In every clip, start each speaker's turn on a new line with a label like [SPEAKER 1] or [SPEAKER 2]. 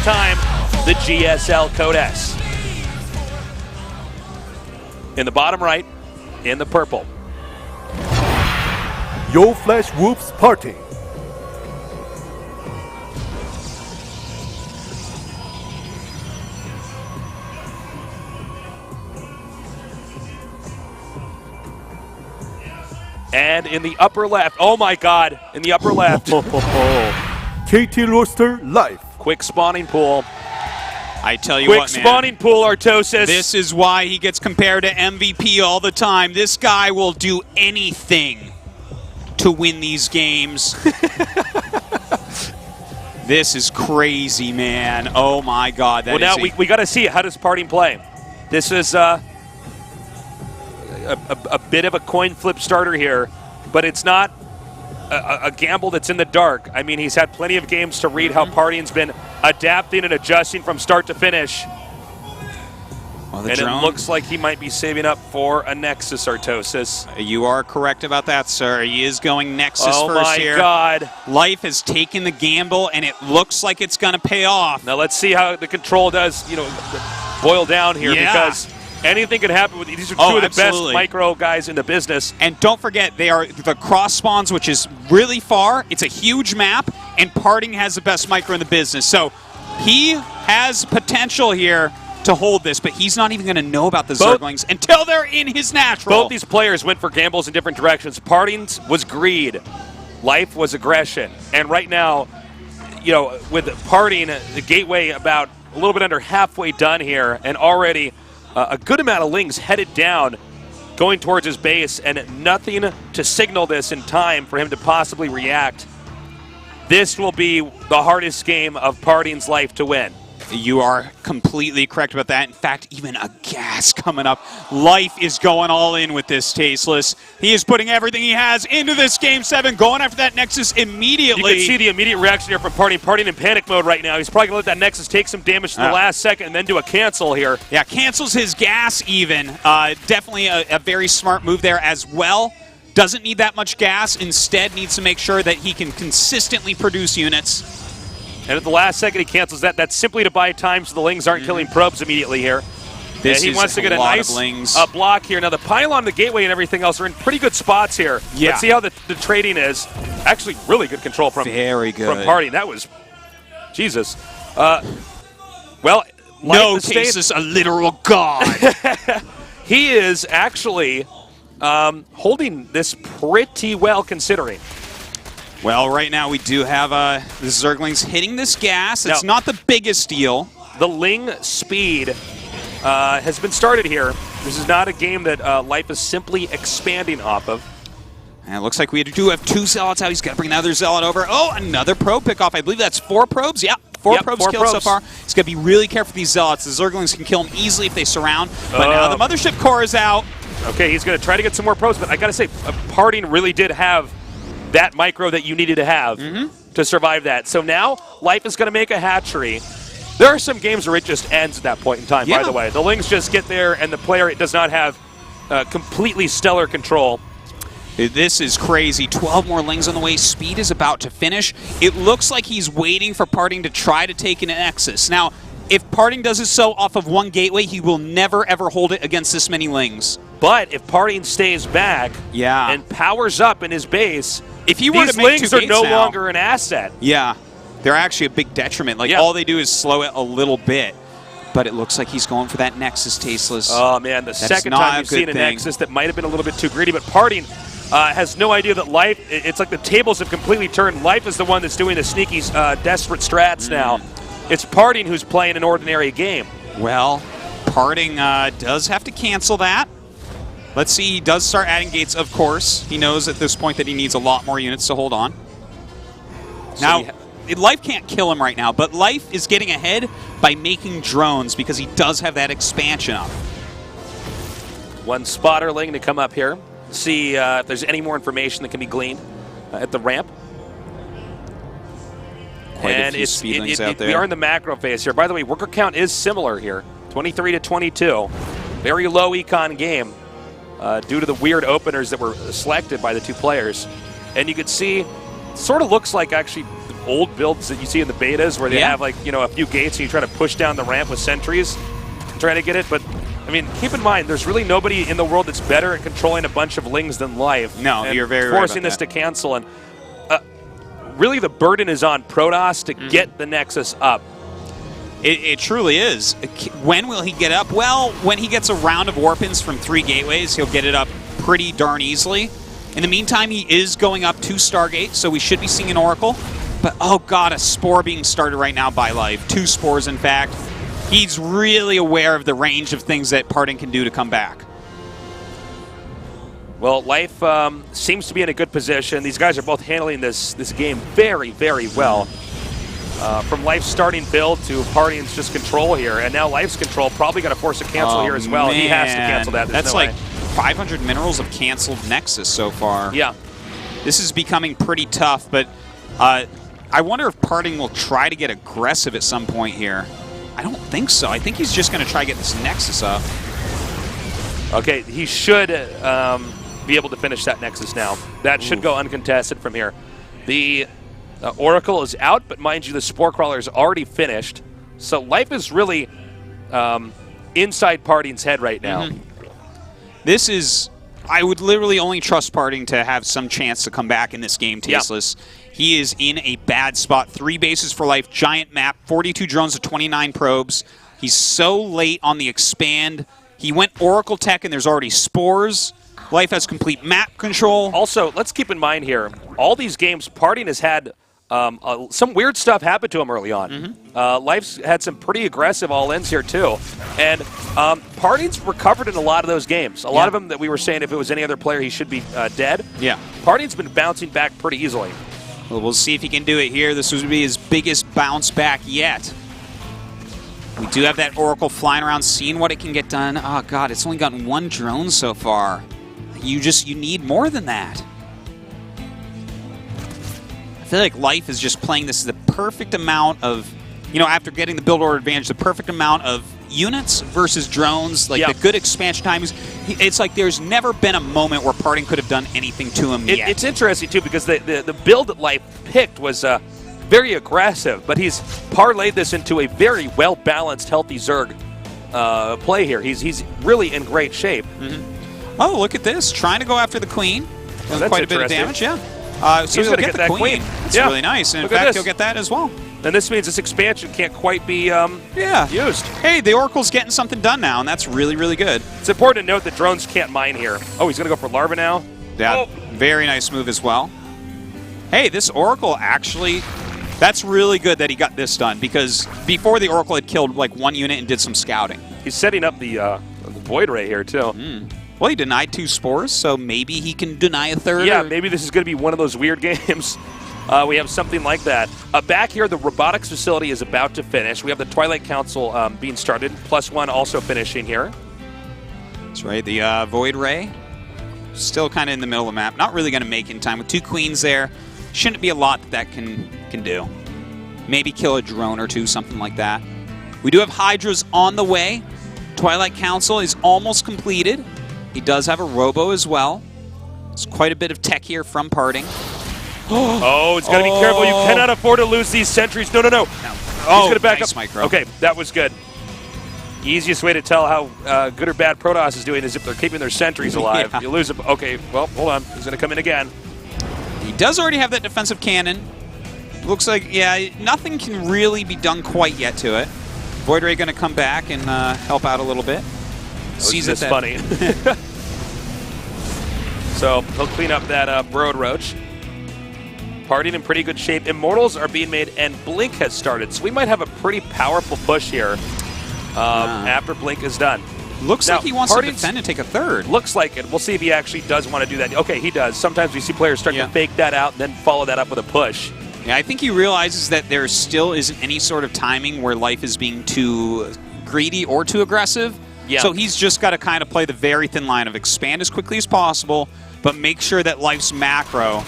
[SPEAKER 1] time, the GSL Code S. In the bottom right, in the purple.
[SPEAKER 2] Yo Flash Whoops PartinG.
[SPEAKER 1] And in the upper left, oh my God, in the upper left.
[SPEAKER 2] KT Roster Life.
[SPEAKER 1] Quick spawning pool.
[SPEAKER 3] I tell you
[SPEAKER 1] Quick
[SPEAKER 3] what, man.
[SPEAKER 1] spawning pool, Artosis.
[SPEAKER 3] This is why he gets compared to MVP all the time. This guy will do anything to win these games. This is crazy, man. Oh my God.
[SPEAKER 1] Well, now we got to see, how does PartinG play? This is a bit of a coin flip starter here, but it's not a gamble that's in the dark. I mean, he's had plenty of games to read how PartinG's been adapting and adjusting from start to finish.
[SPEAKER 3] Well,
[SPEAKER 1] and it looks like he might be saving up for a Nexus, Artosis.
[SPEAKER 3] You are correct about that, sir. He is going Nexus
[SPEAKER 1] oh
[SPEAKER 3] first here.
[SPEAKER 1] Oh my God.
[SPEAKER 3] Life has taken the gamble, and it looks like it's going to pay off.
[SPEAKER 1] Now let's see how the control does, boil down here, because anything can happen. These are two of the best micro guys in the business.
[SPEAKER 3] And don't forget, they are the cross spawns, which is really far. It's a huge map, and PartinG has the best micro in the business. So he has potential here to hold this, but he's not even going to know about the Zerglings until they're in his natural.
[SPEAKER 1] Both these players went for gambles in different directions. PartinG's was greed. Life was aggression. And right now, with PartinG, the gateway about a little bit under halfway done here, and already a good amount of Lings headed down, going towards his base, and nothing to signal this in time for him to possibly react. This will be the hardest game of PartinG's life to win.
[SPEAKER 3] You are completely correct about that. In fact, even a gas coming up. Life is going all in with this Tasteless. He is putting everything he has into this Game 7, going after that Nexus immediately.
[SPEAKER 1] You can see the immediate reaction here from PartinG. PartinG in panic mode right now. He's probably going to let that Nexus take some damage in the last second and then do a cancel here.
[SPEAKER 3] Yeah, cancels his gas even. Definitely a very smart move there as well. Doesn't need that much gas. Instead, needs to make sure that he can consistently produce units.
[SPEAKER 1] And at the last second, he cancels that. That's simply to buy time so the Lings aren't killing probes immediately here.
[SPEAKER 3] This
[SPEAKER 1] he wants to get a nice block here. Now, the pylon, the gateway, and everything else are in pretty good spots here.
[SPEAKER 3] Yeah.
[SPEAKER 1] Let's see how the trading is. Actually, really good control from PartinG. That was, Jesus. Well,
[SPEAKER 3] no, Tasteless, a literal god.
[SPEAKER 1] He is actually holding this pretty well, considering.
[SPEAKER 3] Well, right now we do have the Zerglings hitting this gas. It's not the biggest deal.
[SPEAKER 1] The Ling speed has been started here. This is not a game that Life is simply expanding off of.
[SPEAKER 3] And it looks like we do have two Zealots out. He's got to bring another Zealot over. Oh, another probe pickoff. I believe that's 4 probes. Yeah, 4 probes killed so far. He's got to be really careful with these Zealots. The Zerglings can kill him easily if they surround. But now the Mothership Core is out.
[SPEAKER 1] Okay, he's going to try to get some more probes. But I got to say, PartinG really did have that micro that you needed to have to survive that. So now Life is going to make a hatchery. There are some games where it just ends at that point in time, by the way. The Lings just get there, and the player does not have completely stellar control.
[SPEAKER 3] This is crazy. 12 more Lings on the way. Speed is about to finish. It looks like he's waiting for PartinG to try to take an Nexus. Now, if PartinG does it so off of one gateway, he will never, ever hold it against this many Lings.
[SPEAKER 1] But if PartinG stays back and powers up in his base,
[SPEAKER 3] if he were
[SPEAKER 1] these
[SPEAKER 3] to make
[SPEAKER 1] Lings are no longer an asset.
[SPEAKER 3] Yeah, they're actually a big detriment. Like, all they do is slow it a little bit. But it looks like he's going for that Nexus, Tasteless.
[SPEAKER 1] Oh, man, the second time we've seen a Nexus that might have been a little bit too greedy. But PartinG has no idea that Life, it's like the tables have completely turned. Life is the one that's doing the sneaky, desperate strats now. It's PartinG who's playing an ordinary game.
[SPEAKER 3] Well, PartinG does have to cancel that. Let's see, he does start adding gates, of course. He knows at this point that he needs a lot more units to hold on. So now, Life can't kill him right now, but Life is getting ahead by making drones because he does have that expansion up.
[SPEAKER 1] One spotterling to come up here. See if there's any more information that can be gleaned at the ramp.
[SPEAKER 3] Quite a few speedlings out there.
[SPEAKER 1] We are in the macro phase here. By the way, worker count is similar here. 23 to 22. Very low econ game due to the weird openers that were selected by the two players. And you could see, sort of looks like actually old builds that you see in the betas where they
[SPEAKER 3] Yeah.
[SPEAKER 1] have like, you know, a few gates and you try to push down the ramp with sentries trying to get it. But I mean, keep in mind, there's really nobody in the world that's better at controlling a bunch of lings than Life.
[SPEAKER 3] No,
[SPEAKER 1] and
[SPEAKER 3] you're very right
[SPEAKER 1] forcing
[SPEAKER 3] about
[SPEAKER 1] this
[SPEAKER 3] that.
[SPEAKER 1] to cancel. And really the burden is on Protoss to get the Nexus up.
[SPEAKER 3] It truly is. When will he get up? Well, when he gets a round of warp-ins from 3 gateways, he'll get it up pretty darn easily. In the meantime, he is going up to Stargate, so we should be seeing an Oracle. But, oh god, a Spore being started right now by Life. 2 Spores, in fact. He's really aware of the range of things that PartinG can do to come back.
[SPEAKER 1] Well, Life seems to be in a good position. These guys are both handling this game very, very well. From Life's starting build to PartinG's just control here, and now Life's control probably going to force a cancel here as well.
[SPEAKER 3] Man.
[SPEAKER 1] He has to cancel that. There's
[SPEAKER 3] That's
[SPEAKER 1] no
[SPEAKER 3] like
[SPEAKER 1] way.
[SPEAKER 3] 500 minerals of canceled Nexus so far.
[SPEAKER 1] Yeah.
[SPEAKER 3] This is becoming pretty tough, but I wonder if PartinG will try to get aggressive at some point here. I don't think so. I think he's just going to try to get this Nexus up.
[SPEAKER 1] Okay, he should be able to finish that Nexus now. That should go uncontested from here. The Oracle is out, but mind you, the Spore Crawler is already finished. So Life is really inside PartinG's head right now.
[SPEAKER 3] This is... I would literally only trust PartinG to have some chance to come back in this game, Tasteless. He is in a bad spot. 3 bases for Life, giant map, 42 drones to 29 probes. He's so late on the expand. He went Oracle Tech, and there's already Spores. Life has complete map control.
[SPEAKER 1] Also, let's keep in mind here, all these games, PartinG has had some weird stuff happen to him early on. Life's had some pretty aggressive all-ins here, too. And PartinG's recovered in a lot of those games. A lot of them that we were saying if it was any other player, he should be dead.
[SPEAKER 3] Yeah.
[SPEAKER 1] PartinG's been bouncing back pretty easily.
[SPEAKER 3] Well, we'll see if he can do it here. This would be his biggest bounce back yet. We do have that Oracle flying around, seeing what it can get done. Oh, God, it's only gotten 1 drone so far. You need more than that. I feel like Life is just playing this as the perfect amount of, you know, after getting the build order advantage, the perfect amount of units versus drones, like the good expansion times. It's like there's never been a moment where PartinG could have done anything to him yet.
[SPEAKER 1] It's interesting, too, because the build that Life picked was very aggressive, but he's parlayed this into a very well-balanced, healthy Zerg play here. He's really in great shape.
[SPEAKER 3] Oh, look at this. Trying to go after the Queen.
[SPEAKER 1] That's
[SPEAKER 3] quite a bit of damage, so
[SPEAKER 1] He's
[SPEAKER 3] he'll
[SPEAKER 1] gonna
[SPEAKER 3] get the
[SPEAKER 1] that
[SPEAKER 3] Queen. That's really nice. And in fact, he'll get that as well.
[SPEAKER 1] And this means this expansion can't quite be used.
[SPEAKER 3] Hey, the Oracle's getting something done now, and that's really, really good.
[SPEAKER 1] It's important to note that drones can't mine here. Oh, he's going to go for Larva now?
[SPEAKER 3] Yeah, very nice move as well. Hey, this Oracle actually, that's really good that he got this done, because before the Oracle had killed like 1 unit and did some scouting.
[SPEAKER 1] He's setting up the Void Ray here, too.
[SPEAKER 3] Well, he denied 2 Spores, so maybe he can deny a 3rd.
[SPEAKER 1] Yeah, maybe this is going to be one of those weird games. We have something like that. Back here, the robotics facility is about to finish. We have the Twilight Council being started, +1 also finishing here.
[SPEAKER 3] That's right, the Void Ray. Still kind of in the middle of the map. Not really going to make it in time. With 2 Queens there, shouldn't be a lot that can do. Maybe kill a drone or 2, something like that. We do have Hydras on the way. Twilight Council is almost completed. He does have a Robo as well. There's quite a bit of tech here from PartinG.
[SPEAKER 1] Oh, it's got to be careful. You cannot afford to lose these sentries. No. He's going to back
[SPEAKER 3] nice
[SPEAKER 1] up.
[SPEAKER 3] micro.
[SPEAKER 1] Okay, that was good. Easiest way to tell how good or bad Protoss is doing is if they're keeping their sentries alive.
[SPEAKER 3] Yeah.
[SPEAKER 1] You lose them. Okay, well, hold on. He's going to come in again.
[SPEAKER 3] He does already have that defensive cannon. Looks like, yeah, nothing can really be done quite yet to it. Void Ray going to come back and help out a little bit.
[SPEAKER 1] Sees it's funny. So he'll clean up that Broad Roach. PartinG in pretty good shape. Immortals are being made, and Blink has started. So we might have a pretty powerful push here after Blink is done.
[SPEAKER 3] Looks
[SPEAKER 1] Now,
[SPEAKER 3] like he wants to
[SPEAKER 1] PartinG's
[SPEAKER 3] defend and take a 3rd.
[SPEAKER 1] Looks like it. We'll see if he actually does want to do that. Okay, he does. Sometimes we see players start to fake that out and then follow that up with a push.
[SPEAKER 3] Yeah, I think he realizes that there still isn't any sort of timing where Life is being too greedy or too aggressive.
[SPEAKER 1] Yeah.
[SPEAKER 3] So he's just got to kind of play the very thin line of expand as quickly as possible, but make sure that Life's macro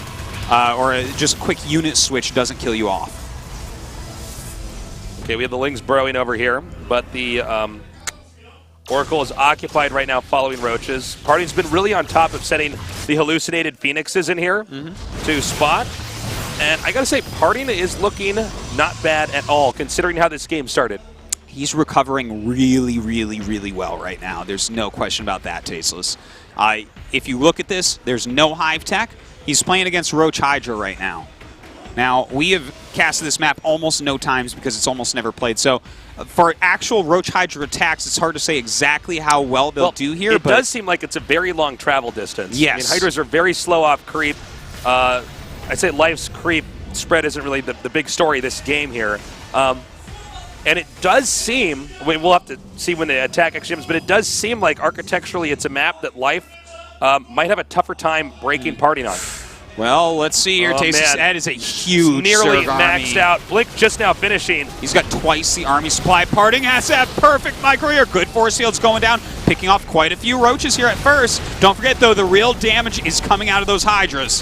[SPEAKER 3] or just a quick unit switch doesn't kill you off.
[SPEAKER 1] Okay, we have the Lings burrowing over here, but the Oracle is occupied right now following Roaches. PartinG's been really on top of setting the hallucinated Phoenixes in here to spot. And I gotta say, PartinG is looking not bad at all, considering how this game started.
[SPEAKER 3] He's recovering really, really, really well right now. There's no question about that, Tasteless. If you look at this, there's no Hive Tech. He's playing against Roach Hydra right now. Now, we have casted this map almost no times because it's almost never played. So, for actual Roach Hydra attacks, it's hard to say exactly how well they'll do here.
[SPEAKER 1] It does seem like it's a very long travel distance.
[SPEAKER 3] Yes.
[SPEAKER 1] I mean, Hydras are very slow off creep. I'd say Life's creep spread isn't really the big story of this game here. And it does seem, we'll have to see when the attack actually comes, but it does seem like architecturally it's a map that Life might have a tougher time breaking PartinG on.
[SPEAKER 3] Well, let's see here, Tasteless. That is a huge
[SPEAKER 1] nearly
[SPEAKER 3] Zerg
[SPEAKER 1] maxed
[SPEAKER 3] army.
[SPEAKER 1] out. Blink just now finishing.
[SPEAKER 3] He's got twice the army supply. PartinG has that perfect micro here. Good force fields going down, picking off quite a few roaches here at first. Don't forget, though, the real damage is coming out of those Hydras.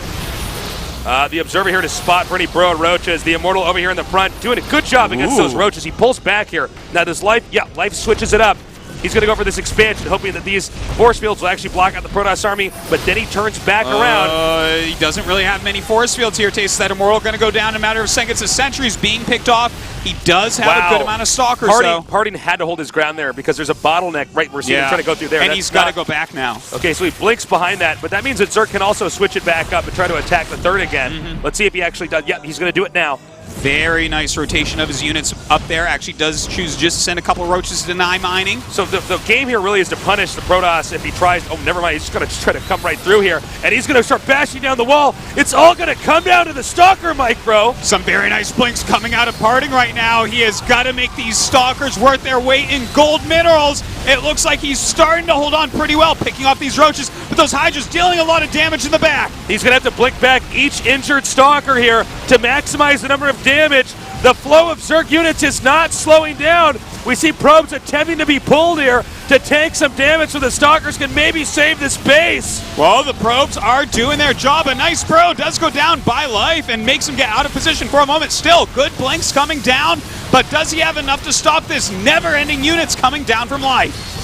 [SPEAKER 1] The Observer here to spot for any burrowed roaches. The Immortal over here in the front doing a good job against those roaches. He pulls back here. Now does Life, Life switches it up. He's going to go for this expansion, hoping that these force fields will actually block out the Protoss army, but then he turns back around.
[SPEAKER 3] He doesn't really have many force fields here, Tasteless. That Immortal going to go down in a matter of seconds. The Sentry's being picked off. He does have a good amount of Stalkers, though.
[SPEAKER 1] PartinG had to hold his ground there because there's a bottleneck right we're seeing him trying to go through there.
[SPEAKER 3] And he's got to go back now.
[SPEAKER 1] Okay, so he blinks behind that, but that means that Zerg can also switch it back up and try to attack the third again. Let's see if he actually does. Yeah, he's going to do it now.
[SPEAKER 3] Very nice rotation of his units up there. Actually does choose just to send a couple of roaches to deny mining.
[SPEAKER 1] So the game here really is to punish the Protoss if he tries. Oh, never mind. He's just going to try to come right through here. And he's going to start bashing down the wall. It's all going to come down to the Stalker micro.
[SPEAKER 3] Some very nice blinks coming out of PartinG right now. He has got to make these Stalkers worth their weight in gold minerals. It looks like he's starting to hold on pretty well, picking off these roaches. But those Hydras dealing a lot of damage in the back.
[SPEAKER 1] He's going to have to blink back each injured Stalker here to maximize the number of damage. The flow of Zerg units is not slowing down. We see probes attempting to be pulled here to take some damage so the Stalkers can maybe save this base.
[SPEAKER 3] Well, the probes are doing their job. A nice probe does go down by Life and makes him get out of position for a moment. Still, good blinks coming down, but does he have enough to stop this never-ending units coming down from Life?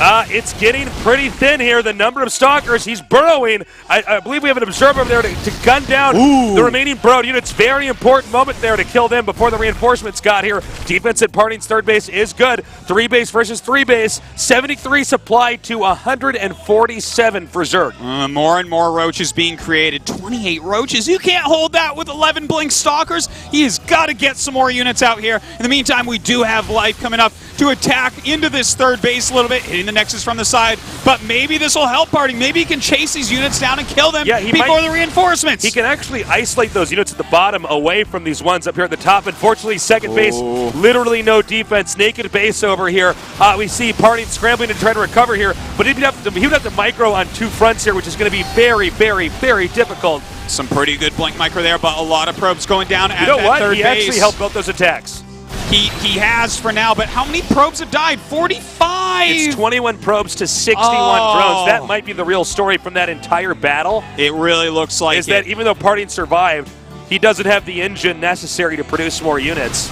[SPEAKER 1] It's getting pretty thin here. The number of Stalkers, he's burrowing. I believe we have an Observer over there to gun down the remaining burrowed units. Very important moment there to kill them before the reinforcements got here. Defense at PartinG's third base is good. 3 base versus 3 base. 73 supply to 147 for Zerg.
[SPEAKER 3] More and more roaches being created. 28 roaches. You can't hold that with 11 blink Stalkers. He has got to get some more units out here. In the meantime, we do have Life coming up to attack into this third base a little bit, hitting the Nexus from the side, but maybe this will help PartinG. Maybe he can chase these units down and kill them before the reinforcements.
[SPEAKER 1] He can actually isolate those units at the bottom away from these ones up here at the top. Unfortunately, second base, literally no defense, naked base over here. We see PartinG scrambling to try to recover here, but he would have to micro on 2 fronts here, which is going to be very, very, very difficult.
[SPEAKER 3] Some pretty good blink micro there, but a lot of probes going down at
[SPEAKER 1] that
[SPEAKER 3] third base.
[SPEAKER 1] He actually helped both those attacks.
[SPEAKER 3] He has for now, but how many probes have died? 45!
[SPEAKER 1] It's 21 probes to 61 drones. That might be the real story from that entire battle.
[SPEAKER 3] It really looks like
[SPEAKER 1] is that even though PartinG survived, he doesn't have the engine necessary to produce more units.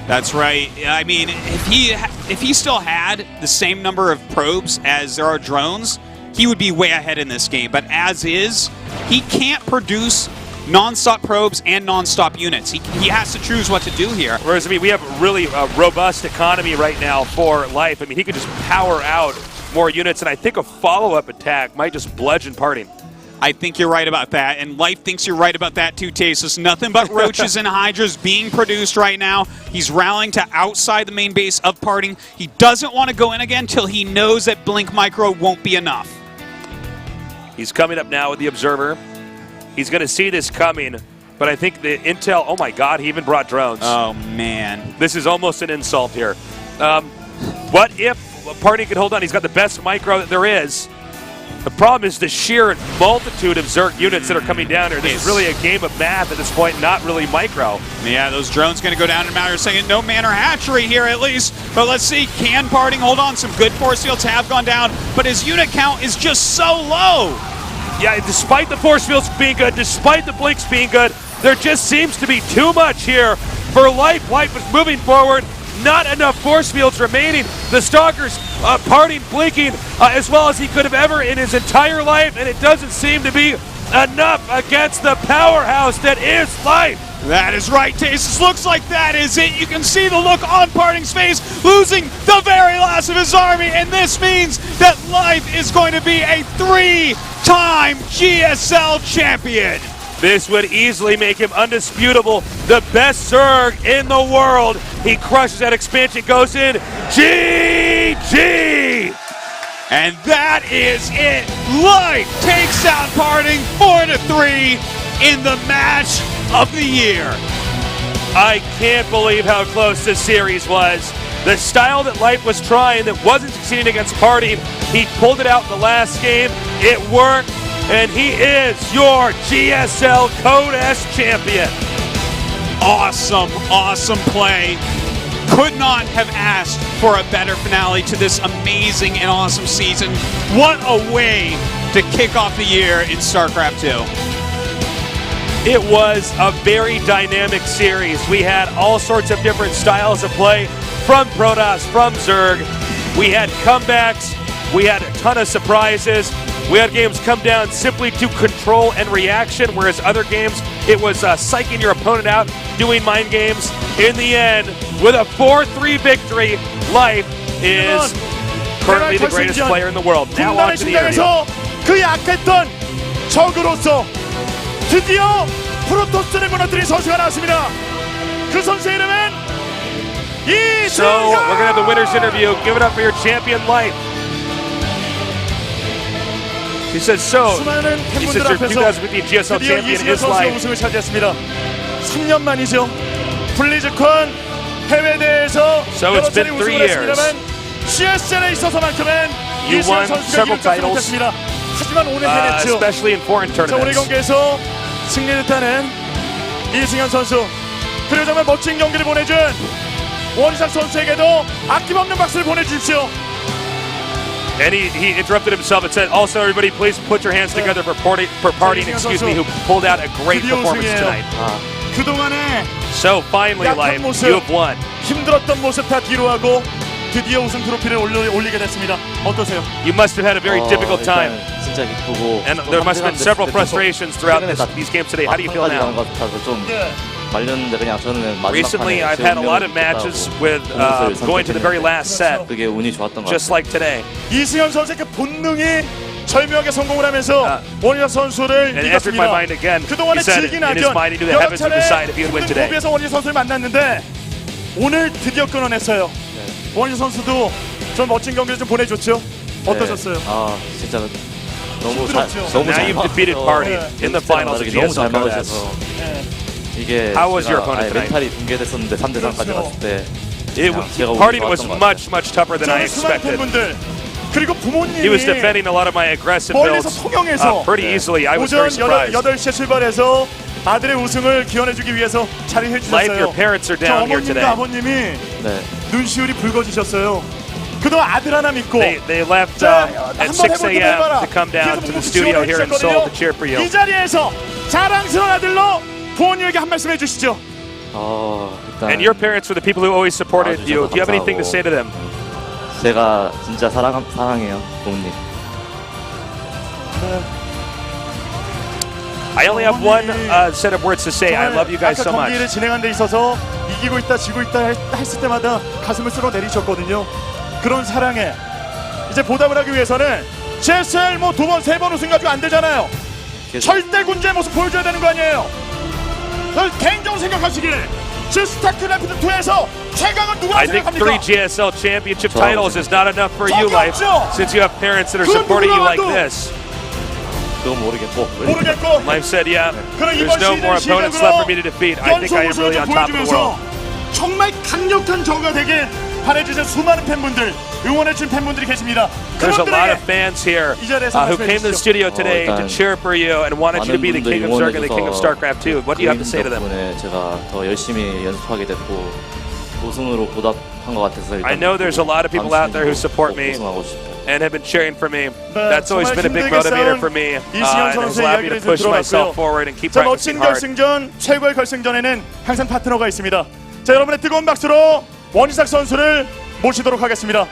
[SPEAKER 3] That's right. I mean, if he still had the same number of probes as there are drones, he would be way ahead in this game. But as is, he can't produce non-stop probes and non-stop units. He has to choose what to do here.
[SPEAKER 1] Whereas, I mean, we have a really robust economy right now for Life. I mean, he could just power out more units, and I think a follow-up attack might just bludgeon PartinG.
[SPEAKER 3] I think you're right about that, and Life thinks you're right about that too, Tasteless. Nothing but roaches and hydras being produced right now. He's rallying to outside the main base of PartinG. He doesn't want to go in again till he knows that Blink Micro won't be enough.
[SPEAKER 1] He's coming up now with the Observer. He's going to see this coming, but I think the intel, oh my God, he even brought drones.
[SPEAKER 3] Oh, man.
[SPEAKER 1] This is almost an insult here. What if PartinG could hold on? He's got the best micro that there is. The problem is the sheer multitude of Zerg units that are coming down here. This is really a game of math at this point, not really micro.
[SPEAKER 3] Yeah, those drones going to go down in a matter of seconds. No man or hatchery here at least. But let's see, can PartinG hold on? Some good force fields have gone down, but his unit count is just so low.
[SPEAKER 1] Yeah, despite the force fields being good, despite the blinks being good, there just seems to be too much here for Life. Life is moving forward. Not enough force fields remaining. The Stalkers, PartinG blinking as well as he could have ever in his entire life, and it doesn't seem to be enough against the powerhouse that is Life.
[SPEAKER 3] That is right, Tasis. Looks like that is it. You can see the look on PartinG's face, losing the very last of his army, and this means that Life is going to be a 3-time GSL champion.
[SPEAKER 1] This would easily make him undisputable, the best Zerg in the world. He crushes that expansion, goes in, GG!
[SPEAKER 3] And that is it. Life takes out PartinG 4-3 in the match of the year.
[SPEAKER 1] I can't believe how close this series was. The style that Life was trying that wasn't succeeding against PartinG, he pulled it out in the last game. It worked, and he is your GSL Code S champion.
[SPEAKER 3] Awesome, awesome play. Could not have asked for a better finale to this amazing and awesome season. What a way to kick off the year in StarCraft 2.
[SPEAKER 1] It was a very dynamic series. We had all sorts of different styles of play from Protoss, from Zerg. We had comebacks. We had a ton of surprises. We had games come down simply to control and reaction, whereas other games, it was psyching your opponent out, doing mind games. In the end, with a 4-3 victory, Life is currently the greatest player in the world. Now on to the interview.
[SPEAKER 4] 그 약했던 적으로서 드디어 프로토스를 무너뜨린 선수가 나왔습니다. 그 선수의 이름은
[SPEAKER 1] So we're gonna have the winners interview. Give it up for your champion, Life. He says so.
[SPEAKER 4] 수많은
[SPEAKER 1] He says
[SPEAKER 4] 팬분들
[SPEAKER 1] your
[SPEAKER 4] 앞에서
[SPEAKER 1] 2015 GSL
[SPEAKER 4] 드디어
[SPEAKER 1] champion
[SPEAKER 4] 이승현
[SPEAKER 1] is
[SPEAKER 4] 선수가
[SPEAKER 1] Life.
[SPEAKER 4] 우승을 차지했습니다. 3년 만이죠. 블리즈컨 해외 대회에서
[SPEAKER 1] So it's been 3 years.
[SPEAKER 4] 했습니다만 GSL에 있어서만큼은
[SPEAKER 1] You
[SPEAKER 4] 이승현
[SPEAKER 1] won
[SPEAKER 4] 선수가
[SPEAKER 1] several
[SPEAKER 4] 이길 수
[SPEAKER 1] titles,
[SPEAKER 4] 못했습니다. 하지만 오늘 해냈죠.
[SPEAKER 1] especially in foreign
[SPEAKER 4] 자, 오늘
[SPEAKER 1] tournaments.
[SPEAKER 4] 경기에서 승리를 따낸 이승현 선수, 그리고 정말 멋진 경기를 보내준 원희삭 선수에게도 아낌없는 박수를 보내주십시오.
[SPEAKER 1] And he interrupted himself and said, also everybody please put your hands together for PartinG, excuse me, who pulled out a great performance tonight.
[SPEAKER 4] 그동안에
[SPEAKER 1] So finally, Life, you have won.
[SPEAKER 4] 힘들었던 모습 다 뒤로하고 드디어 우승 트로피를 올리게 됐습니다. 어떠세요?
[SPEAKER 1] You must have had a very difficult time.
[SPEAKER 5] 진짜 기쁘고
[SPEAKER 1] And there must have been several frustrations throughout these games today. How do you feel now?
[SPEAKER 5] 좀 말렸는데 그냥 저는
[SPEAKER 1] Recently, I've had a lot of matches with going to the very last set,
[SPEAKER 5] 그게 운이 좋았던 것
[SPEAKER 1] just
[SPEAKER 5] 같아요.
[SPEAKER 1] like today.
[SPEAKER 4] 이승현 선수의 그 본능이 절묘하게 성공을 하면서 원희삭 선수를
[SPEAKER 1] And it entered my
[SPEAKER 4] 이겼습니다.
[SPEAKER 1] mind again. He
[SPEAKER 4] 그동안의
[SPEAKER 1] said
[SPEAKER 4] 질긴
[SPEAKER 1] in his
[SPEAKER 4] 악연,
[SPEAKER 1] mind he knew the
[SPEAKER 4] 여러
[SPEAKER 1] heavens would
[SPEAKER 4] 차례
[SPEAKER 1] decide if he would win
[SPEAKER 4] 힘든
[SPEAKER 1] today.
[SPEAKER 4] 무비에서 원희삭 선수를 만났는데 오늘 드디어 끊어냈어요. 원희삭 선수도 좀 멋진 경기를 좀 보내줬죠. 어떠셨어요?
[SPEAKER 5] 아 진짜 너무
[SPEAKER 4] 힘들었죠.
[SPEAKER 5] 너무
[SPEAKER 1] Now
[SPEAKER 5] 잘
[SPEAKER 1] you've defeated PartinG in the finals of
[SPEAKER 5] 너무 잘
[SPEAKER 1] GSL Code S.
[SPEAKER 5] 막으셔서
[SPEAKER 4] 네.
[SPEAKER 5] 이게
[SPEAKER 1] How was your
[SPEAKER 5] 제가
[SPEAKER 1] opponent tonight?
[SPEAKER 5] 멘탈이 붕괴됐었는데 3대3까지
[SPEAKER 4] 그렇죠.
[SPEAKER 5] 갔을 때 제가
[SPEAKER 1] PartinG was
[SPEAKER 5] 좋았던 것
[SPEAKER 1] much tougher than I
[SPEAKER 4] 저는 수많은
[SPEAKER 1] expected.
[SPEAKER 4] 팬분들 그리고 부모님이
[SPEAKER 1] He was defending a lot of my aggressive
[SPEAKER 4] 멀리서
[SPEAKER 1] builds
[SPEAKER 4] 통영에서
[SPEAKER 1] pretty easily. I was very
[SPEAKER 4] 오전
[SPEAKER 1] surprised.
[SPEAKER 4] 8시에 출발해서 아들의 우승을 기원해주기 위해서 자리해
[SPEAKER 1] Life,
[SPEAKER 4] 주셨어요.
[SPEAKER 1] your parents are
[SPEAKER 4] 저
[SPEAKER 1] down here today.
[SPEAKER 4] 어머님과 아버님이
[SPEAKER 5] 네.
[SPEAKER 4] 눈시울이 붉어지셨어요. 그동안 아들 하나 믿고
[SPEAKER 1] They left
[SPEAKER 4] 자,
[SPEAKER 1] at
[SPEAKER 4] 한번
[SPEAKER 1] 6
[SPEAKER 4] 해볼 때
[SPEAKER 1] a.m.
[SPEAKER 4] 해봐라.
[SPEAKER 1] to come down
[SPEAKER 4] 계속
[SPEAKER 1] to the
[SPEAKER 4] 묵묵히
[SPEAKER 1] studio here in Seoul to cheer for you.
[SPEAKER 4] 이 자리에서 자랑스러운 아들로 부모님에게 한 말씀 해주시죠.
[SPEAKER 5] 일단
[SPEAKER 1] And your parents were the people who always supported you. Do you have anything to say to them?
[SPEAKER 5] 제가 진짜 사랑해요 부모님.
[SPEAKER 1] I only have one set of words to say. I love you guys so
[SPEAKER 4] 아까 경기를
[SPEAKER 1] much.
[SPEAKER 4] 진행하는 데 있어서 이기고 있다 지고 있다 했을 때마다 가슴을 쓸어 내리셨거든요. 그런 사랑에 이제 보답을 하기 위해서는 GSL 뭐 2번 3번 우승 가지고 안 되잖아요. 절대 군주의 모습 보여줘야 되는 거 아니에요. 개인적으로 생각하시기에 스타크래프트 2에서 최강은 누구라고
[SPEAKER 1] I think 3
[SPEAKER 4] 생각합니까?
[SPEAKER 1] GSL championship titles is not enough for you, Life, since you have parents that are supporting you like this.
[SPEAKER 5] 그건 모르겠고
[SPEAKER 4] 모르겠고
[SPEAKER 1] Life said, yeah,
[SPEAKER 4] 그럼
[SPEAKER 1] there's
[SPEAKER 4] 이번
[SPEAKER 1] no more
[SPEAKER 4] 시즌
[SPEAKER 1] opponents left for me to defeat. I think I am really on top of the world.
[SPEAKER 4] 정말 강력한 저가 되길 바래주신 수많은 팬분들, 응원해주신 팬분들이 계십니다.
[SPEAKER 1] There's a lot of
[SPEAKER 4] 그분들에게
[SPEAKER 1] fans here who came to the studio today to cheer for you and wanted you to be the king of Zerg and the king of StarCraft 2. What do you have to say to them?
[SPEAKER 5] 덕분에 제가 더 열심히 연습하게 됐고 우승으로 보답한 것 같아서
[SPEAKER 1] I know there's a lot of people out there who support me
[SPEAKER 5] 우승하고 싶어요.
[SPEAKER 1] and have been cheering for me. That's always been a big
[SPEAKER 4] 정말
[SPEAKER 1] motivator for me,
[SPEAKER 4] 이승현
[SPEAKER 1] and has
[SPEAKER 4] 선수의
[SPEAKER 1] allowed me to
[SPEAKER 4] 이야기를
[SPEAKER 1] push myself
[SPEAKER 4] 들어봤고요.
[SPEAKER 1] forward and keep
[SPEAKER 4] 자,
[SPEAKER 1] practicing
[SPEAKER 4] 멋진
[SPEAKER 1] hard.
[SPEAKER 4] 결승전, 최고의 결승전에는 항상 파트너가 있습니다. 자, 여러분의 뜨거운 박수로 원희삭 선수를 모시도록 하겠습니다.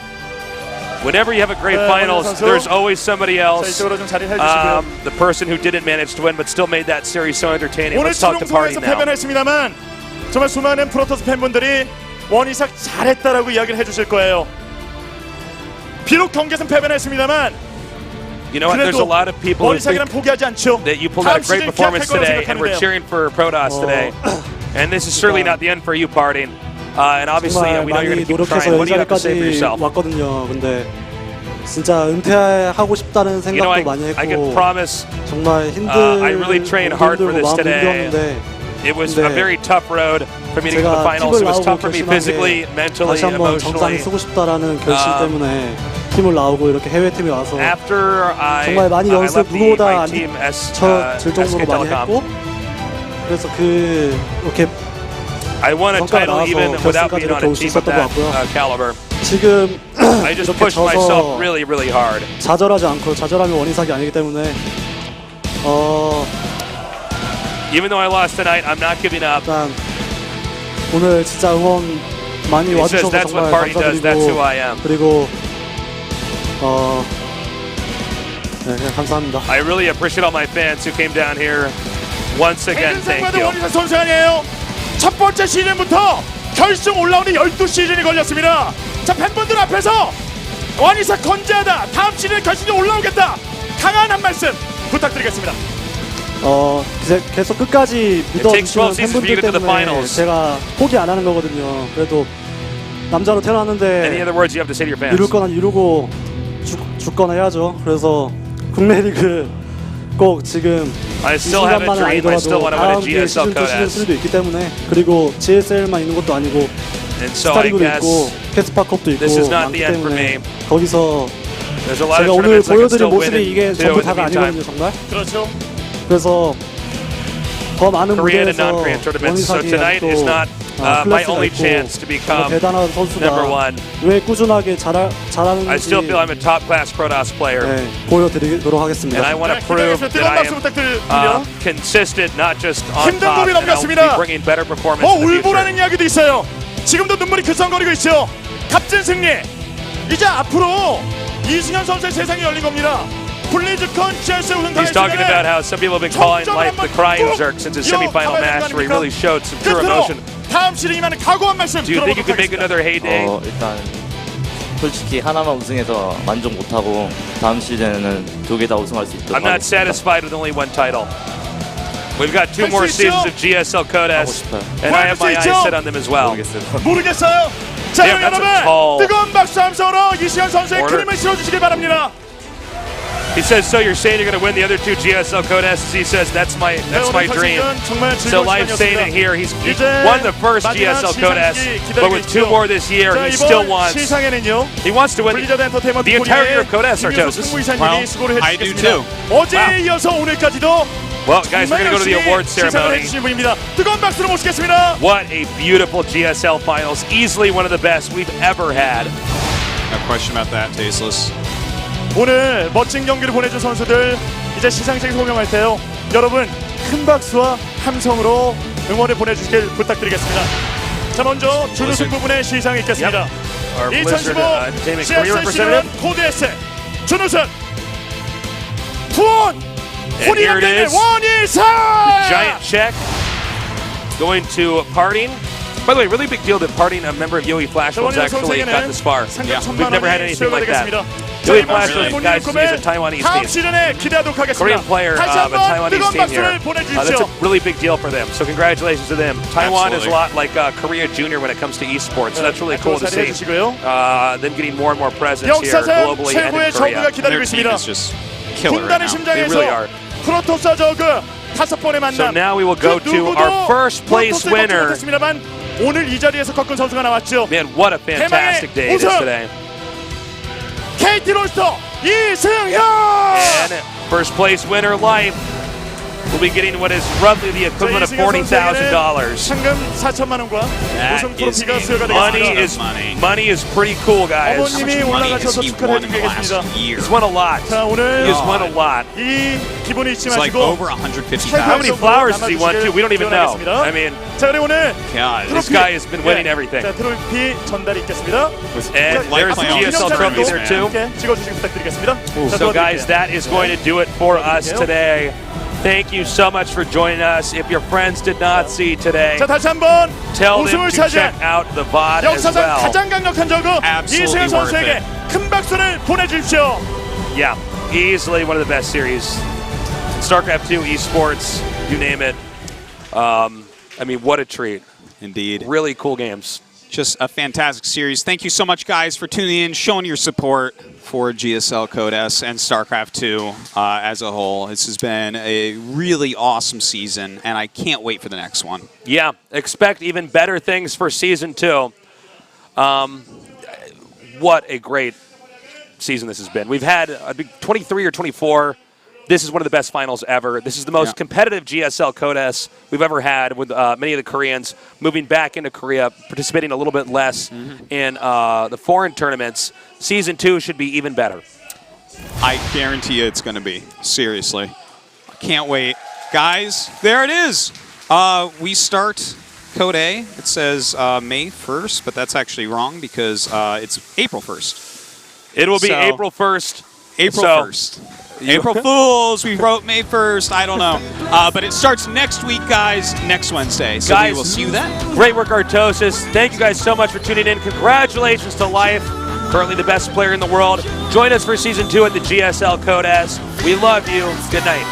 [SPEAKER 1] Whenever you have a great
[SPEAKER 4] 네,
[SPEAKER 1] finals,
[SPEAKER 4] 선수.
[SPEAKER 1] there's always somebody
[SPEAKER 4] 자,
[SPEAKER 1] else.
[SPEAKER 4] 이쪽으로 좀 자리를 해주시고요.
[SPEAKER 1] The person who didn't manage to win but still made that series so entertaining.
[SPEAKER 4] 오늘
[SPEAKER 1] Let's talk to
[SPEAKER 4] 최종성에서
[SPEAKER 1] Party now.
[SPEAKER 4] 패배는 했습니다만 정말 수많은 프로토스 팬분들이 원이삭 잘했다라고 이야기를 해주실 거예요. 비록 경기에서는 패배는 했습니다만
[SPEAKER 1] You know what? There's a lot of people who think
[SPEAKER 4] 원이삭이란 포기하지 않죠.
[SPEAKER 1] that you pulled out a great
[SPEAKER 4] 다음 시즌
[SPEAKER 1] performance
[SPEAKER 4] 기약할 거라고
[SPEAKER 1] today, and we're
[SPEAKER 4] 생각하는데요.
[SPEAKER 1] cheering for Protoss today. And this is certainly not the end for you, Parting. And obviously,
[SPEAKER 6] 정말
[SPEAKER 1] we know you're
[SPEAKER 6] 많이
[SPEAKER 1] going to keep
[SPEAKER 6] 노력해서
[SPEAKER 1] trying. What do you have to say for
[SPEAKER 6] 여기까지
[SPEAKER 1] yourself?
[SPEAKER 6] 왔거든요. 근데 진짜 은퇴하고 싶다는
[SPEAKER 1] You know,
[SPEAKER 6] 생각도 많이
[SPEAKER 1] I can
[SPEAKER 6] 했고
[SPEAKER 1] promise
[SPEAKER 6] 정말
[SPEAKER 1] I really trained hard for this
[SPEAKER 6] 마음도
[SPEAKER 1] today.
[SPEAKER 6] 힘들었는데
[SPEAKER 1] it was a
[SPEAKER 6] 근데
[SPEAKER 1] very tough road for me to get to the
[SPEAKER 6] 제가
[SPEAKER 1] finals.
[SPEAKER 6] 팀을
[SPEAKER 1] It was
[SPEAKER 6] 나오고
[SPEAKER 1] tough for me
[SPEAKER 6] 결심한
[SPEAKER 1] physically,
[SPEAKER 6] 게
[SPEAKER 1] mentally,
[SPEAKER 6] 다시 한번 정상에
[SPEAKER 1] emotionally.
[SPEAKER 6] 쓰고 싶다라는 결심 때문에 팀을 나오고 이렇게 해외팀에 와서
[SPEAKER 1] After I
[SPEAKER 6] 정말 많이
[SPEAKER 1] left
[SPEAKER 6] 연습 누구보다
[SPEAKER 1] my team
[SPEAKER 6] 질 정도로
[SPEAKER 1] SK
[SPEAKER 6] 많이
[SPEAKER 1] Telecom,
[SPEAKER 6] 했고 그래서 이렇게
[SPEAKER 1] I won a
[SPEAKER 6] 성과가
[SPEAKER 1] title
[SPEAKER 6] 나와서
[SPEAKER 1] even without being on a
[SPEAKER 6] 결승까지
[SPEAKER 1] team
[SPEAKER 6] 이렇게
[SPEAKER 1] of
[SPEAKER 6] 올 수 있었던 것
[SPEAKER 1] that
[SPEAKER 6] 같고요.
[SPEAKER 1] caliber.
[SPEAKER 6] 지금
[SPEAKER 1] I just
[SPEAKER 6] 이렇게
[SPEAKER 1] pushed myself
[SPEAKER 6] 져서
[SPEAKER 1] really, really hard.
[SPEAKER 6] 좌절하지 않고 좌절하면 원인삭이 아니기 때문에
[SPEAKER 1] Even though I lost tonight, I'm not giving up.
[SPEAKER 6] 일단 오늘 진짜 응원 많이
[SPEAKER 1] He says
[SPEAKER 6] 와주셔서
[SPEAKER 1] that's what
[SPEAKER 6] 정말
[SPEAKER 1] Party does. That's who I am.
[SPEAKER 6] 그리고 네, 그냥 감사합니다.
[SPEAKER 1] I really appreciate all my fans who came down here. Once again, thank
[SPEAKER 4] 해준생과도
[SPEAKER 1] you.
[SPEAKER 4] 원이삭 선수 아니에요. 첫 번째 시즌부터 결승 올라오는 12시즌이 걸렸습니다. 자, 팬분들 앞에서 원이삭 건재하다. 다음 시즌 결승에 올라오겠다. 강한 한 말씀 부탁드리겠습니다.
[SPEAKER 6] 계속 끝까지
[SPEAKER 1] takes 12
[SPEAKER 6] 믿어주시는
[SPEAKER 1] seasons for you to
[SPEAKER 6] 팬분들
[SPEAKER 1] get to the
[SPEAKER 6] 때문에
[SPEAKER 1] finals.
[SPEAKER 6] 제가 포기 안 하는 거거든요. 그래도 남자로
[SPEAKER 1] Any
[SPEAKER 6] 태어났는데
[SPEAKER 1] other words you have to say to your fans?
[SPEAKER 6] 이룰 거나 이루고 죽거나 해야죠. 그래서 국내 리그 꼭 지금
[SPEAKER 1] I
[SPEAKER 6] 이
[SPEAKER 1] still have a
[SPEAKER 6] 순간만은
[SPEAKER 1] dream. I still want
[SPEAKER 6] 아니더라도
[SPEAKER 1] to win a
[SPEAKER 6] 다음 기회
[SPEAKER 1] GSL
[SPEAKER 6] 시즌 2 시즌
[SPEAKER 1] Codas.
[SPEAKER 6] 3도 있기 때문에 그리고 GSL만 있는 것도 아니고
[SPEAKER 1] And so I
[SPEAKER 6] 스타리그도
[SPEAKER 1] guess
[SPEAKER 6] 있고 캐스파컵도 있고
[SPEAKER 1] this is not
[SPEAKER 6] 많기
[SPEAKER 1] the end for
[SPEAKER 6] 때문에
[SPEAKER 1] me.
[SPEAKER 6] 거기서
[SPEAKER 1] there's a lot
[SPEAKER 6] 제가
[SPEAKER 1] of
[SPEAKER 6] 오늘
[SPEAKER 1] tournaments I can
[SPEAKER 6] 보여드린
[SPEAKER 1] still win
[SPEAKER 6] 모습이
[SPEAKER 1] and
[SPEAKER 6] 이게
[SPEAKER 1] do
[SPEAKER 6] 전부
[SPEAKER 1] in the
[SPEAKER 6] 다가
[SPEAKER 1] meantime.
[SPEAKER 6] 아니거든요 정말.
[SPEAKER 4] 그렇죠.
[SPEAKER 6] 그래서 더 많은
[SPEAKER 1] Korean and
[SPEAKER 6] 무대에서
[SPEAKER 1] non-Korean tournaments. So
[SPEAKER 6] 원희삭이
[SPEAKER 1] tonight is not my only chance to become
[SPEAKER 6] 대단한
[SPEAKER 1] number
[SPEAKER 6] 선수가
[SPEAKER 1] one.
[SPEAKER 6] 왜 꾸준하게 잘하는지
[SPEAKER 1] I still feel I'm a top-class Protoss player.
[SPEAKER 6] 네, 보여드리도록 하겠습니다.
[SPEAKER 1] And I want to
[SPEAKER 4] 네,
[SPEAKER 1] prove
[SPEAKER 4] 기다리겠습니다.
[SPEAKER 1] that
[SPEAKER 4] 뜨거운
[SPEAKER 1] I
[SPEAKER 4] 박수
[SPEAKER 1] am
[SPEAKER 4] 부탁드립니다.
[SPEAKER 1] consistent, not just on
[SPEAKER 4] 힘든
[SPEAKER 1] top,
[SPEAKER 4] 고비
[SPEAKER 1] and I'll
[SPEAKER 4] 넘겼습니다.
[SPEAKER 1] be bringing better performance in the future.
[SPEAKER 4] 울보라는 이야기도 있어요. 지금도 눈물이 글썽거리고 있죠. 값진 승리. 이제 앞으로 이승현 선수의 세상이 열린 겁니다. 블리즈컨 GSL 우승
[SPEAKER 1] He's talking about how some people have been calling Life the crying Zerk since his semifinal match where he really showed some pure emotion.
[SPEAKER 4] 다음 시즌이면 각오한 말씀
[SPEAKER 1] Do you think you
[SPEAKER 4] 들어보도록
[SPEAKER 1] could make
[SPEAKER 4] 하겠습니다.
[SPEAKER 1] another heyday?
[SPEAKER 5] 일단 솔직히 하나만 우승해서 만족 못하고 다음 시즌에는 두 개 다 우승할 수 있도록
[SPEAKER 1] I'm not
[SPEAKER 5] 하겠습니다.
[SPEAKER 1] satisfied with only one title. We've got 2
[SPEAKER 4] 할
[SPEAKER 1] more
[SPEAKER 4] 수 있죠?
[SPEAKER 1] seasons of GSL
[SPEAKER 5] 하고
[SPEAKER 1] Codas,
[SPEAKER 5] 싶어요.
[SPEAKER 1] and I have my
[SPEAKER 4] 할 수
[SPEAKER 1] eyes
[SPEAKER 4] 있죠?
[SPEAKER 1] set on them as well.
[SPEAKER 5] 모르겠어요.
[SPEAKER 4] 모르겠어요. 자,
[SPEAKER 1] Yeah, that's a
[SPEAKER 4] 여러분
[SPEAKER 1] tall
[SPEAKER 4] 뜨거운 박수 함성으로 이승현 선수의
[SPEAKER 1] order.
[SPEAKER 4] 그림을 실어주시길 바랍니다.
[SPEAKER 1] He says, so you're saying you're going to win the other 2 GSL Codas? He says, that's my dream.
[SPEAKER 4] 정말
[SPEAKER 1] So
[SPEAKER 4] 즐거운
[SPEAKER 1] Life's saying
[SPEAKER 4] 시간이었습니다.
[SPEAKER 1] it here. He
[SPEAKER 4] 이제
[SPEAKER 1] won the first
[SPEAKER 4] 마지막
[SPEAKER 1] GSL
[SPEAKER 4] 시상식이
[SPEAKER 1] Codas,
[SPEAKER 4] 기다리고
[SPEAKER 1] but with 2
[SPEAKER 4] 있죠.
[SPEAKER 1] more this year,
[SPEAKER 4] 자,
[SPEAKER 1] he still
[SPEAKER 4] 이번
[SPEAKER 1] wants.
[SPEAKER 4] 시상에는요.
[SPEAKER 1] He wants to win
[SPEAKER 4] 블리자드 엔터테인먼트
[SPEAKER 1] the entire year of
[SPEAKER 4] 코리아의
[SPEAKER 1] Codas,
[SPEAKER 4] 김유수
[SPEAKER 1] Artosis.
[SPEAKER 4] 상무이사님이
[SPEAKER 3] Well,
[SPEAKER 4] 수고를
[SPEAKER 3] I do
[SPEAKER 4] 해주시겠습니다.
[SPEAKER 3] too.
[SPEAKER 4] 어제에
[SPEAKER 1] Wow.
[SPEAKER 4] 이어서 오늘까지도
[SPEAKER 1] Well, guys, we're going to go to the
[SPEAKER 4] 열심히
[SPEAKER 1] awards
[SPEAKER 4] 시상을
[SPEAKER 1] ceremony.
[SPEAKER 4] 해주신 분입니다. 뜨거운 박수로 모시겠습니다.
[SPEAKER 1] What a beautiful GSL finals. Easily one of the best we've ever had.
[SPEAKER 3] No question about that, Tasteless.
[SPEAKER 4] 오늘 멋진 경기를 보내준 선수들 이제 시상식에 소명할 때요. 여러분 큰 박수와 함성으로 응원을 보내주시길 부탁드리겠습니다. 자, 먼저 준우승 부분의 시상이 있겠습니다.
[SPEAKER 1] Our Blizzard
[SPEAKER 4] 2015
[SPEAKER 1] Entertainment Korea
[SPEAKER 4] GSL
[SPEAKER 1] representative.
[SPEAKER 4] 시즌 코드S 준우승 투원
[SPEAKER 1] And here it
[SPEAKER 4] 호리감독의
[SPEAKER 1] is.
[SPEAKER 4] 원희삭.
[SPEAKER 1] Giant check going to Parting. By the way, really big deal that Parting, a member of Yoey Flash,
[SPEAKER 4] 자,
[SPEAKER 1] was
[SPEAKER 4] 원희삭
[SPEAKER 1] actually got
[SPEAKER 4] 선수에게는
[SPEAKER 1] this far.
[SPEAKER 4] 상금
[SPEAKER 1] We've
[SPEAKER 4] 1,000만
[SPEAKER 1] never had
[SPEAKER 4] 원이
[SPEAKER 1] anything
[SPEAKER 4] 수여가
[SPEAKER 1] like that.
[SPEAKER 4] 되겠습니다. 자,
[SPEAKER 1] Yoey
[SPEAKER 4] 이번
[SPEAKER 1] Flash,
[SPEAKER 4] 시즌
[SPEAKER 1] those guys,
[SPEAKER 4] 본인의
[SPEAKER 1] he's a Taiwanese
[SPEAKER 4] 다음
[SPEAKER 1] team.
[SPEAKER 4] 시즌에 기대하도록 하겠습니다.
[SPEAKER 1] Korean player,
[SPEAKER 4] 다시
[SPEAKER 1] but
[SPEAKER 4] 한번
[SPEAKER 1] Taiwanese
[SPEAKER 4] 뜨거운
[SPEAKER 1] team here.
[SPEAKER 4] 박수를
[SPEAKER 1] That's
[SPEAKER 4] 보내주십시오.
[SPEAKER 1] a really big deal for them. So congratulations to them. Taiwan is a
[SPEAKER 3] Absolutely.
[SPEAKER 1] lot like Korea Junior when it comes to esports. So that's really cool to see.
[SPEAKER 4] 해주시고요.
[SPEAKER 1] Them getting more and more presence here
[SPEAKER 4] 역사상
[SPEAKER 1] globally and
[SPEAKER 4] 최고의
[SPEAKER 1] in Korea.
[SPEAKER 4] 저그가 기다리고
[SPEAKER 3] Their team
[SPEAKER 4] 있습니다.
[SPEAKER 3] is just killer right
[SPEAKER 4] 분단의
[SPEAKER 3] now.
[SPEAKER 1] They really are.
[SPEAKER 4] 심장에서 프로토스와 저그 5번의 만남.
[SPEAKER 1] So now we will go
[SPEAKER 4] 그
[SPEAKER 1] to
[SPEAKER 4] 누구도
[SPEAKER 1] our first place
[SPEAKER 4] 프로토스에 걷지
[SPEAKER 1] winner.
[SPEAKER 4] 못했습니다만 오늘 이 자리에서 꺾은 선수가 나왔죠.
[SPEAKER 1] Man, what a fantastic day it is
[SPEAKER 4] 우승!
[SPEAKER 1] today.
[SPEAKER 4] KT 롤스터 이승현.
[SPEAKER 1] And first place winner, Life. will be getting what is roughly the equivalent of $40,000.
[SPEAKER 4] 상금 4천만 원과 우승 트로피가 수여가 되겠습니다.
[SPEAKER 1] Money is pretty cool, guys.
[SPEAKER 4] 어머님이 올라가셔서 축하를 해드리겠습니다.
[SPEAKER 1] He's won a lot.
[SPEAKER 4] 자, 오늘
[SPEAKER 1] He has won a lot.
[SPEAKER 4] 이 기분을 잊지
[SPEAKER 3] It's like
[SPEAKER 4] 마시고
[SPEAKER 3] over 150,000.
[SPEAKER 1] How many flowers has he won too? We don't even know. I mean,
[SPEAKER 4] 자, 그리고 오늘
[SPEAKER 3] God,
[SPEAKER 1] this guy has been winning everything.
[SPEAKER 4] 자, 트로피 전달이 있겠습니다.
[SPEAKER 1] And there's the GSL trophy there too.
[SPEAKER 4] 찍어주시기 부탁드리겠습니다.
[SPEAKER 1] So guys, that is going to do it for us today. Thank you so much for joining us. If your friends did not see today,
[SPEAKER 4] 자, 다시 한번
[SPEAKER 1] tell them
[SPEAKER 4] 우승을
[SPEAKER 1] to check
[SPEAKER 4] 차지한
[SPEAKER 1] out the VOD as
[SPEAKER 4] 역사상
[SPEAKER 1] well.
[SPEAKER 4] 가장 강력한 저그
[SPEAKER 3] Absolutely
[SPEAKER 4] 이승현
[SPEAKER 3] worth
[SPEAKER 4] 선수에게
[SPEAKER 3] it.
[SPEAKER 4] 큰 박수를 보내주십시오.
[SPEAKER 1] Yeah, easily one of the best series. StarCraft 2, esports, you name it. I mean, what a treat.
[SPEAKER 3] Indeed.
[SPEAKER 1] Really cool games.
[SPEAKER 3] Just a fantastic series. Thank you so much, guys, for tuning in, showing your support for GSL Code S and StarCraft 2 as a whole. This has been a really awesome season, and I can't wait for the next one.
[SPEAKER 1] Yeah, expect even better things for Season 2. What a great season this has been. We've had 23 or 24. This is one of the best finals ever. This is the most competitive GSL Code S we've ever had, with many of the Koreans moving back into Korea, participating a little bit less in the foreign tournaments. Season 2 should be even better.
[SPEAKER 3] I guarantee you it's going to be. Seriously. I can't wait. Guys, there it is. We start Code A. It says May 1st, but that's actually wrong because it's April 1st.
[SPEAKER 1] It will be
[SPEAKER 3] So-
[SPEAKER 1] April 1st.
[SPEAKER 3] April
[SPEAKER 1] So-
[SPEAKER 3] 1st. April Fools. We wrote May 1st. I don't know. But it starts next week, guys, next Wednesday. So
[SPEAKER 1] Guys,
[SPEAKER 3] we will see you then.
[SPEAKER 1] Great work, Artosis. Thank you guys so much for tuning in. Congratulations to Life, currently the best player in the world. Join us for Season 2 at the GSL Code S. We love you. Good night.